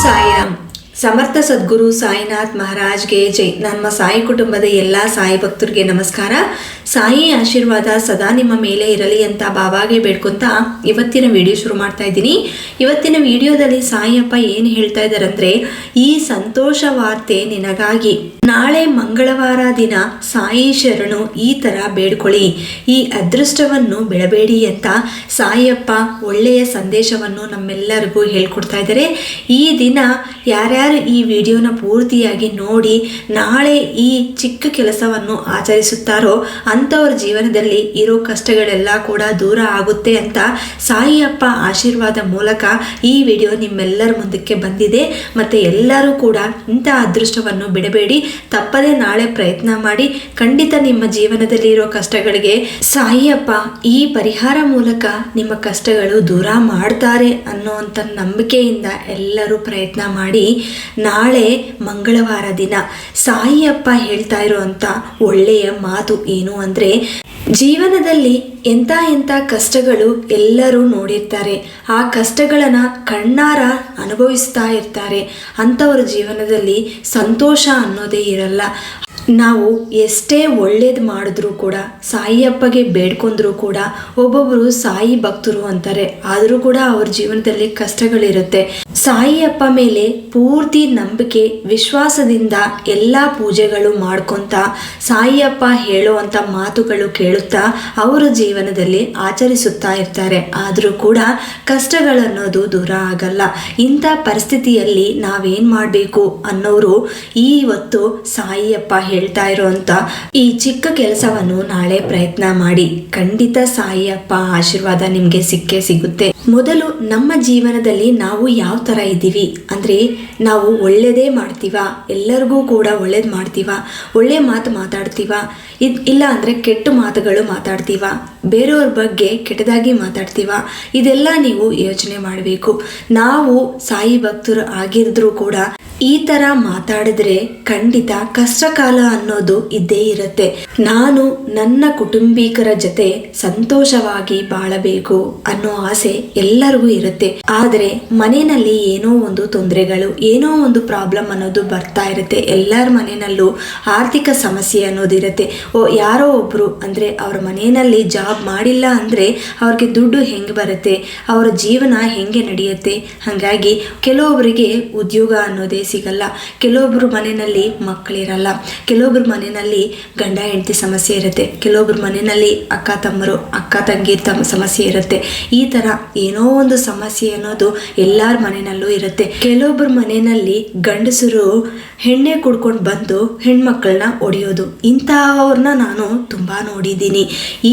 ಸಾಯಿರಾಮ್. ಸಮರ್ಥ ಸದ್ಗುರು ಸಾಯಿನಾಥ್ ಮಹಾರಾಜ್ಗೆ ಜೈ. ನಮ್ಮ ಸಾಯಿ ಕುಟುಂಬದ ಎಲ್ಲ ಸಾಯಿ ಭಕ್ತರಿಗೆ ನಮಸ್ಕಾರ. ಸಾಯಿ ಆಶೀರ್ವಾದ ಸದಾ ನಿಮ್ಮ ಮೇಲೆ ಇರಲಿ ಅಂತ ಬಾಬಾಗೆ ಬೇಡ್ಕೊಂತ ಇವತ್ತಿನ ವಿಡಿಯೋ ಶುರು ಮಾಡ್ತಾ ಇದ್ದೀನಿ. ಇವತ್ತಿನ ವಿಡಿಯೋದಲ್ಲಿ ಸಾಯಿಯಪ್ಪ ಏನು ಹೇಳ್ತಾ ಇದ್ದಾರಂದ್ರೆ, ಈ ಸಂತೋಷ ವಾರ್ತೆ ನಿನಗಾಗಿ. ನಾಳೆ ಮಂಗಳವಾರ ದಿನ ಸಾಯಿ ಶರಣು ಈ ಥರ ಬೇಡ್ಕೊಳ್ಳಿ, ಈ ಅದೃಷ್ಟವನ್ನು ಬಿಡಬೇಡಿ ಅಂತ ಸಾಯಿಯಪ್ಪ ಒಳ್ಳೆಯ ಸಂದೇಶವನ್ನು ನಮ್ಮೆಲ್ಲರಿಗೂ ಹೇಳ್ಕೊಡ್ತಾ ಇದ್ದಾರೆ. ಈ ದಿನ ಯಾರ್ಯಾರು ಈ ವಿಡಿಯೋನ ಪೂರ್ತಿಯಾಗಿ ನೋಡಿ ನಾಳೆ ಈ ಚಿಕ್ಕ ಕೆಲಸವನ್ನು ಆಚರಿಸುತ್ತಾರೋ ಅಂಥವ್ರ ಜೀವನದಲ್ಲಿ ಇರೋ ಕಷ್ಟಗಳೆಲ್ಲ ಕೂಡ ದೂರ ಆಗುತ್ತೆ ಅಂತ ಸಾಯಿಯಪ್ಪ ಆಶೀರ್ವಾದ ಮೂಲಕ ಈ ವಿಡಿಯೋ ನಿಮ್ಮೆಲ್ಲರ ಮುಂದಕ್ಕೆ ಬಂದಿದೆ. ಮತ್ತು ಎಲ್ಲರೂ ಕೂಡ ಇಂಥ ಅದೃಷ್ಟವನ್ನು ಬಿಡಬೇಡಿ, ತಪ್ಪದೆ ನಾಳೆ ಪ್ರಯತ್ನ ಮಾಡಿ. ಖಂಡಿತ ನಿಮ್ಮ ಜೀವನದಲ್ಲಿ ಇರೋ ಕಷ್ಟಗಳಿಗೆ ಸಾಯಿಯಪ್ಪ ಈ ಪರಿಹಾರ ಮೂಲಕ ನಿಮ್ಮ ಕಷ್ಟಗಳು ದೂರ ಮಾಡ್ತಾರೆ ಅನ್ನುವಂಥ ನಂಬಿಕೆಯಿಂದ ಎಲ್ಲರೂ ಪ್ರಯತ್ನ ಮಾಡಿ. ನಾಳೆ ಮಂಗಳವಾರ ದಿನ ಸಾಯಿಯಪ್ಪ ಹೇಳ್ತಾ ಇರುವಂಥ ಒಳ್ಳೆಯ ಮಾತು ಏನು ಅಂದರೆ, ಜೀವನದಲ್ಲಿ ಎಂಥ ಕಷ್ಟಗಳು ಎಲ್ಲರೂ ನೋಡಿರ್ತಾರೆ, ಆ ಕಷ್ಟಗಳನ್ನು ಕಣ್ಣಾರ ಅನುಭವಿಸ್ತಾ ಇರ್ತಾರೆ. ಅಂಥವ್ರ ಜೀವನದಲ್ಲಿ ಸಂತೋಷ ಅನ್ನೋದೇ ಇರಲ್ಲ. ನಾವು ಎಷ್ಟೇ ಒಳ್ಳೇದು ಮಾಡಿದ್ರೂ ಕೂಡ, ಸಾಯಿಯಪ್ಪಗೆ ಬೇಡ್ಕೊಂಡ್ರೂ ಕೂಡ ಒಬ್ಬೊಬ್ಬರು ಸಾಯಿ ಭಕ್ತರು ಅಂತಾರೆ, ಆದರೂ ಕೂಡ ಅವ್ರ ಜೀವನದಲ್ಲಿ ಕಷ್ಟಗಳಿರುತ್ತೆ. ಸಾಯಿಯಪ್ಪ ಮೇಲೆ ಪೂರ್ತಿ ನಂಬಿಕೆ ವಿಶ್ವಾಸದಿಂದ ಎಲ್ಲ ಪೂಜೆಗಳು ಮಾಡ್ಕೊತ ಸಾಯಿಯಪ್ಪ ಹೇಳುವಂಥ ಮಾತುಗಳು ಕೇಳುತ್ತಾ ಅವರ ಜೀವನದಲ್ಲಿ ಆಚರಿಸುತ್ತಾ ಇರ್ತಾರೆ. ಆದರೂ ಕೂಡ ಕಷ್ಟಗಳನ್ನೋದು ದೂರ ಆಗಲ್ಲ. ಇಂಥ ಪರಿಸ್ಥಿತಿಯಲ್ಲಿ ನಾವೇನು ಮಾಡಬೇಕು ಅನ್ನೋರು ಇವತ್ತು ಸಾಯಿಯಪ್ಪ ಹೇಳ್ತಾ ಇರೋಂಥ ಈ ಚಿಕ್ಕ ಕೆಲಸವನ್ನು ನಾಳೆ ಪ್ರಯತ್ನ ಮಾಡಿ. ಖಂಡಿತ ಸಾಯಿಯಪ್ಪ ಆಶೀರ್ವಾದ ನಿಮಗೆ ಸಿಕ್ಕೇ ಸಿಗುತ್ತೆ. ಮೊದಲು ನಮ್ಮ ಜೀವನದಲ್ಲಿ ನಾವು ಯಾವ ಥರ ಇದ್ದೀವಿ ಅಂದರೆ, ನಾವು ಒಳ್ಳೆಯದೇ ಮಾಡ್ತೀವ, ಎಲ್ಲರಿಗೂ ಕೂಡ ಒಳ್ಳೇದು ಮಾಡ್ತೀವ, ಒಳ್ಳೆ ಮಾತು ಮಾತಾಡ್ತೀವ, ಇಲ್ಲ ಅಂದರೆ ಕೆಟ್ಟ ಮಾತುಗಳು ಮಾತಾಡ್ತೀವ, ಬೇರೆಯವ್ರ ಬಗ್ಗೆ ಕೆಟ್ಟದಾಗಿ ಮಾತಾಡ್ತೀವ. ಇದೆಲ್ಲ ನೀವು ಯೋಚನೆ ಮಾಡಬೇಕು. ನಾವು ಸಾಯಿ ಭಕ್ತರು ಆಗಿದ್ರೂ ಕೂಡ ಈ ಥರ ಮಾತಾಡಿದ್ರೆ ಖಂಡಿತ ಕಷ್ಟಕಾಲ ಅನ್ನೋದು ಇದ್ದೇ ಇರುತ್ತೆ. ನಾನು ನನ್ನ ಕುಟುಂಬಿಕರ ಜೊತೆ ಸಂತೋಷವಾಗಿ ಬಾಳಬೇಕು ಅನ್ನೋ ಆಸೆ ಎಲ್ಲರಿಗೂ ಇರುತ್ತೆ. ಆದರೆ ಮನೆಯಲ್ಲಿ ಏನೋ ಒಂದು ತೊಂದರೆಗಳು, ಏನೋ ಒಂದು ಪ್ರಾಬ್ಲಮ್ ಅನ್ನೋದು ಬರ್ತಾ ಇರುತ್ತೆ. ಎಲ್ಲರ ಮನೆಯಲ್ಲೂ ಆರ್ಥಿಕ ಸಮಸ್ಯೆ ಅನ್ನೋದಿರುತ್ತೆ. ಯಾರೋ ಒಬ್ಬರು ಅಂದರೆ ಅವ್ರ ಮನೆಯಲ್ಲಿ ಜಾಬ್ ಮಾಡಿಲ್ಲ ಅಂದರೆ ಅವ್ರಿಗೆ ದುಡ್ಡು ಹೆಂಗೆ ಬರುತ್ತೆ, ಅವರ ಜೀವನ ಹೆಂಗೆ ನಡೆಯುತ್ತೆ. ಹಾಗಾಗಿ ಕೆಲವೊಬ್ಬರಿಗೆ ಉದ್ಯೋಗ ಅನ್ನೋದೇ ಸಿಗಲ್ಲ, ಕೆಲವೊಬ್ಬರು ಮನೆಯಲ್ಲಿ ಮಕ್ಕಳಿರಲ್ಲ, ಕೆಲವೊಬ್ಬರ ಮನೆಯಲ್ಲಿ ಗಂಡ ಹೆಂಡತಿ ಸಮಸ್ಯೆ ಇರುತ್ತೆ, ಕೆಲವೊಬ್ಬರ ಮನೆಯಲ್ಲಿ ಅಕ್ಕ ತಂಗಿರ ಸಮಸ್ಯೆ ಇರುತ್ತೆ. ಈ ಥರ ಏನೋ ಒಂದು ಸಮಸ್ಯೆ ಅನ್ನೋದು ಎಲ್ಲರ ಮನೆಯಲ್ಲೂ ಇರುತ್ತೆ. ಕೆಲವೊಬ್ಬರ ಮನೆಯಲ್ಲಿ ಗಂಡಸರು ಹೆಣ್ಣೆ ಕುಡ್ಕೊಂಡು ಬಂದು ಹೆಣ್ಮಕ್ಳನ್ನ ಒಡೆಯೋದು, ಇಂಥವ್ರನ್ನ ನಾನು ತುಂಬ ನೋಡಿದ್ದೀನಿ.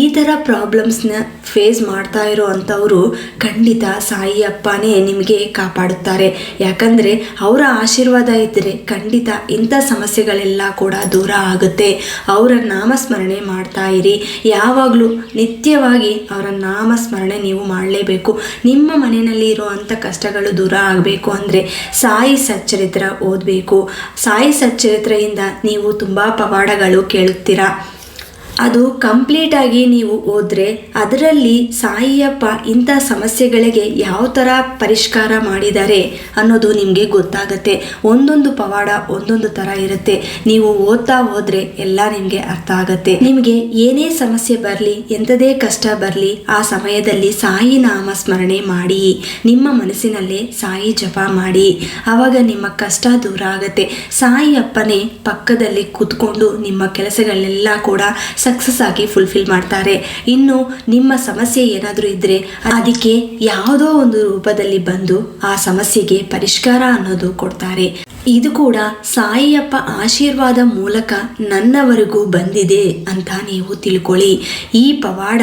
ಈ ಥರ ಪ್ರಾಬ್ಲಮ್ಸ್ನ ಫೇಸ್ ಮಾಡ್ತಾ ಇರೋ ಅಂಥವರು ಖಂಡಿತ ಸಾಯಿಯಪ್ಪನೇ ನಿಮಗೆ ಕಾಪಾಡುತ್ತಾರೆ. ಯಾಕಂದರೆ ಅವರ ಆಶೀರ್ವಾದ ಇದ್ದರೆ ಖಂಡಿತ ಇಂಥ ಸಮಸ್ಯೆಗಳೆಲ್ಲ ಕೂಡ ದೂರ ಆಗುತ್ತೆ. ಅವರ ನಾಮಸ್ಮರಣೆ ಮಾಡ್ತಾ ಇರಿ. ಯಾವಾಗಲೂ ನಿತ್ಯವಾಗಿ ಅವರ ನಾಮಸ್ಮರಣೆ ನೀವು ಮಾಡಲೇಬೇಕು. ನಿಮ್ಮ ಮನೆಯಲ್ಲಿ ಇರುವಂಥ ಕಷ್ಟಗಳು ದೂರ ಆಗಬೇಕು ಅಂದರೆ ಸಾಯಿ ಸಚ್ಚರಿತ್ರ ಓದಬೇಕು. ಸಾಯಿ ಸಚ್ಚರಿತ್ರೆಯಿಂದ ನೀವು ತುಂಬ ಪವಾಡಗಳು ಕೇಳುತ್ತೀರಾ. ಅದು ಕಂಪ್ಲೀಟಾಗಿ ನೀವು ಓದಿದ್ರೆ ಅದರಲ್ಲಿ ಸಾಯಿಯಪ್ಪ ಇಂಥ ಸಮಸ್ಯೆಗಳಿಗೆ ಯಾವ ಥರ ಪರಿಷ್ಕಾರ ಮಾಡಿದ್ದಾರೆ ಅನ್ನೋದು ನಿಮಗೆ ಗೊತ್ತಾಗುತ್ತೆ. ಒಂದೊಂದು ಪವಾಡ ಒಂದೊಂದು ಥರ ಇರುತ್ತೆ. ನೀವು ಓದ್ತಾ ಹೋದರೆ ಎಲ್ಲ ನಿಮಗೆ ಅರ್ಥ ಆಗುತ್ತೆ. ನಿಮಗೆ ಏನೇ ಸಮಸ್ಯೆ ಬರಲಿ, ಎಂಥದೇ ಕಷ್ಟ ಬರಲಿ, ಆ ಸಮಯದಲ್ಲಿ ಸಾಯಿ ನಾಮ ಸ್ಮರಣೆ ಮಾಡಿ, ನಿಮ್ಮ ಮನಸ್ಸಿನಲ್ಲೇ ಸಾಯಿ ಜಪ ಮಾಡಿ. ಆವಾಗ ನಿಮ್ಮ ಕಷ್ಟ ದೂರ ಆಗುತ್ತೆ. ಸಾಯಿಯಪ್ಪನೇ ಪಕ್ಕದಲ್ಲಿ ಕೂತ್ಕೊಂಡು ನಿಮ್ಮ ಕೆಲಸಗಳೆಲ್ಲ ಕೂಡ ಸಕ್ಸಸ್ ಆಗಿ ಫುಲ್ಫಿಲ್ ಮಾಡ್ತಾರೆ. ಇನ್ನು ನಿಮ್ಮ ಸಮಸ್ಯೆ ಏನಾದರೂ ಇದ್ದರೆ ಅದಕ್ಕೆ ಯಾವುದೋ ಒಂದು ರೂಪದಲ್ಲಿ ಬಂದು ಆ ಸಮಸ್ಯೆಗೆ ಪರಿಷ್ಕಾರ ಅನ್ನೋದು ಕೊಡ್ತಾರೆ. ಇದು ಕೂಡ ಸಾಯಿಯಪ್ಪ ಆಶೀರ್ವಾದ ಮೂಲಕ ನನ್ನವರೆಗೂ ಬಂದಿದೆ ಅಂತ ನೀವು ತಿಳ್ಕೊಳ್ಳಿ. ಈ ಪವಾಡ,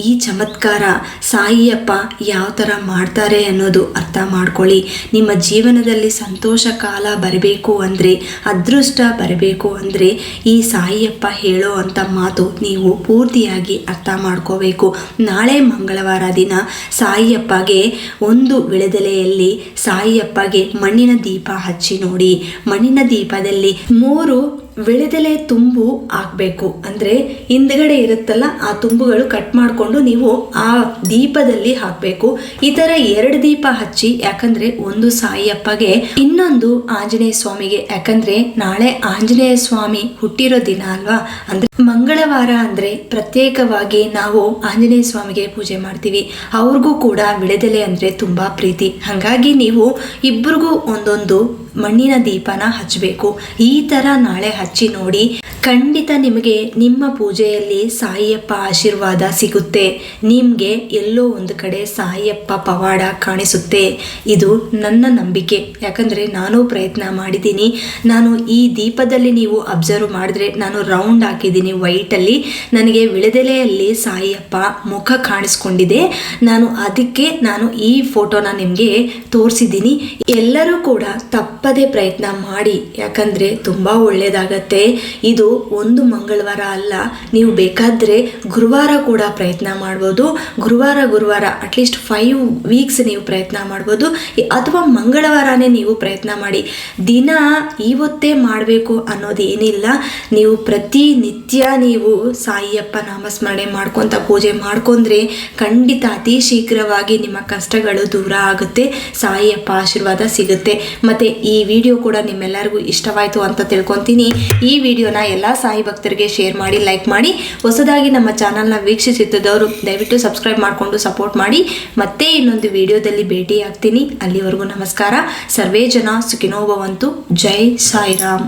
ಈ ಚಮತ್ಕಾರ ಸಾಯಿಯಪ್ಪ ಯಾವ ಥರ ಮಾಡ್ತಾರೆ ಅನ್ನೋದು ಅರ್ಥ ಮಾಡ್ಕೊಳ್ಳಿ. ನಿಮ್ಮ ಜೀವನದಲ್ಲಿ ಸಂತೋಷ ಕಾಲ ಬರಬೇಕು ಅಂದರೆ, ಅದೃಷ್ಟ ಬರಬೇಕು ಅಂದರೆ ಈ ಸಾಯಿಯಪ್ಪ ಹೇಳೋ ಅಂಥ ಮಾತು ನೀವು ಪೂರ್ತಿಯಾಗಿ ಅರ್ಥ ಮಾಡ್ಕೋಬೇಕು. ನಾಳೆ ಮಂಗಳವಾರ ದಿನ ಸಾಯಿಯಪ್ಪಗೆ ಒಂದು ವಿಳೆದೆಲೆಯಲ್ಲಿ ಸಾಯಿಯಪ್ಪಗೆ ಮಣ್ಣಿನ ದೀಪ ಹಚ್ಚಿ ನೋಡಿ. ಮಣ್ಣಿನ ದೀಪದಲ್ಲಿ 3 ವಿಳೆದೆಲೆ ತುಂಬು ಹಾಕಬೇಕು. ಅಂದರೆ ಹಿಂದ್ಗಡೆ ಇರುತ್ತಲ್ಲ ಆ ತುಂಬುಗಳು ಕಟ್ ಮಾಡಿಕೊಂಡು ನೀವು ಆ ದೀಪದಲ್ಲಿ ಹಾಕಬೇಕು. ಈ ಥರ 2 ದೀಪ ಹಚ್ಚಿ, ಯಾಕಂದರೆ ಒಂದು ಸಾಯಿಯಪ್ಪಗೆ, ಇನ್ನೊಂದು ಆಂಜನೇಯ ಸ್ವಾಮಿಗೆ. ಯಾಕಂದರೆ ನಾಳೆ ಆಂಜನೇಯ ಸ್ವಾಮಿ ಹುಟ್ಟಿರೋ ದಿನ ಅಲ್ವಾ. ಅಂದರೆ ಮಂಗಳವಾರ ಅಂದರೆ ಪ್ರತ್ಯೇಕವಾಗಿ ನಾವು ಆಂಜನೇಯ ಸ್ವಾಮಿಗೆ ಪೂಜೆ ಮಾಡ್ತೀವಿ. ಅವ್ರಿಗೂ ಕೂಡ ವಿಳೆದೆಲೆ ಅಂದರೆ ತುಂಬ ಪ್ರೀತಿ. ಹಾಗಾಗಿ ನೀವು ಇಬ್ಬರಿಗೂ ಒಂದೊಂದು ಮಣ್ಣಿನ ದೀಪನ ಹಚ್ಚಬೇಕು. ಈ ಥರ ನಾಳೆ ಹಚ್ಚಿ ನೋಡಿ, ಖಂಡಿತ ನಿಮಗೆ ನಿಮ್ಮ ಪೂಜೆಯಲ್ಲಿ ಸಾಯಿಯಪ್ಪ ಆಶೀರ್ವಾದ ಸಿಗುತ್ತೆ. ನಿಮಗೆ ಎಲ್ಲೋ ಒಂದು ಕಡೆ ಸಾಯಿಯಪ್ಪ ಪವಾಡ ಕಾಣಿಸುತ್ತೆ. ಇದು ನನ್ನ ನಂಬಿಕೆ. ಯಾಕಂದರೆ ನಾನು ಪ್ರಯತ್ನ ಮಾಡಿದ್ದೀನಿ. ನಾನು ಈ ದೀಪದಲ್ಲಿ ನೀವು ಅಬ್ಸರ್ವ್ ಮಾಡಿದ್ರೆ, ನಾನು ರೌಂಡ್ ಹಾಕಿದ್ದೀನಿ ವೈಟಲ್ಲಿ. ನನಗೆ ವಿಳೆದೆಲೆಯಲ್ಲಿ ಸಾಯಿಯಪ್ಪ ಮುಖ ಕಾಣಿಸ್ಕೊಂಡಿದೆ. ಅದಕ್ಕೆ ನಾನು ಈ ಫೋಟೋನ ನಿಮಗೆ ತೋರಿಸಿದ್ದೀನಿ. ಎಲ್ಲರೂ ಕೂಡ ತಪ್ಪದೇ ಪ್ರಯತ್ನ ಮಾಡಿ, ಯಾಕಂದರೆ ತುಂಬ ಒಳ್ಳೆಯದಾಗತ್ತೆ. ಇದು ಒಂದು ಮಂಗಳವಾರ ಅಲ್ಲ, ನೀವು ಬೇಕಾದರೆ ಗುರುವಾರ ಕೂಡ ಪ್ರಯತ್ನ ಮಾಡ್ಬೋದು. ಗುರುವಾರ ಅಟ್ಲೀಸ್ಟ್ 5 ವೀಕ್ಸ್ ನೀವು ಪ್ರಯತ್ನ ಮಾಡ್ಬೋದು. ಅಥವಾ ಮಂಗಳವಾರನೇ ನೀವು ಪ್ರಯತ್ನ ಮಾಡಿ. ದಿನ ಇವತ್ತೇ ಮಾಡಬೇಕು ಅನ್ನೋದು ಏನಿಲ್ಲ. ನೀವು ಪ್ರತಿನಿತ್ಯ ನೀವು ಸಾಯಿಯಪ್ಪ ನಾಮಸ್ಮರಣೆ ಮಾಡ್ಕೊತ ಪೂಜೆ ಮಾಡ್ಕೊಂಡ್ರೆ ಖಂಡಿತ ಅತಿ ಶೀಘ್ರವಾಗಿ ನಿಮ್ಮ ಕಷ್ಟಗಳು ದೂರ ಆಗುತ್ತೆ. ಸಾಯಿಯಪ್ಪ ಆಶೀರ್ವಾದ ಸಿಗುತ್ತೆ. ಮತ್ತು ಈ ವಿಡಿಯೋ ಕೂಡ ನಿಮ್ಮೆಲ್ಲರಿಗೂ ಇಷ್ಟವಾಯಿತು ಅಂತ ತಿಳ್ಕೊತೀನಿ. ಈ ವಿಡಿಯೋನ ಎಲ್ಲ ಸಾಯಿ ಭಕ್ತರಿಗೆ ಶೇರ್ ಮಾಡಿ, ಲೈಕ್ ಮಾಡಿ. ಹೊಸದಾಗಿ ನಮ್ಮ ಚಾನಲ್ನ ವೀಕ್ಷಿಸುತ್ತಿದ್ದವರು ದಯವಿಟ್ಟು ಸಬ್ಸ್ಕ್ರೈಬ್ ಮಾಡಿಕೊಂಡು ಸಪೋರ್ಟ್ ಮಾಡಿ. ಮತ್ತೆ ಇನ್ನೊಂದು ವಿಡಿಯೋದಲ್ಲಿ ಭೇಟಿ ಆಗ್ತೀನಿ. ಅಲ್ಲಿವರೆಗೂ ನಮಸ್ಕಾರ. ಸರ್ವೇ ಜನ ಸುಖಿನೋ ಭವಂತು. ಜೈ ಸಾಯಿರಾಮ್.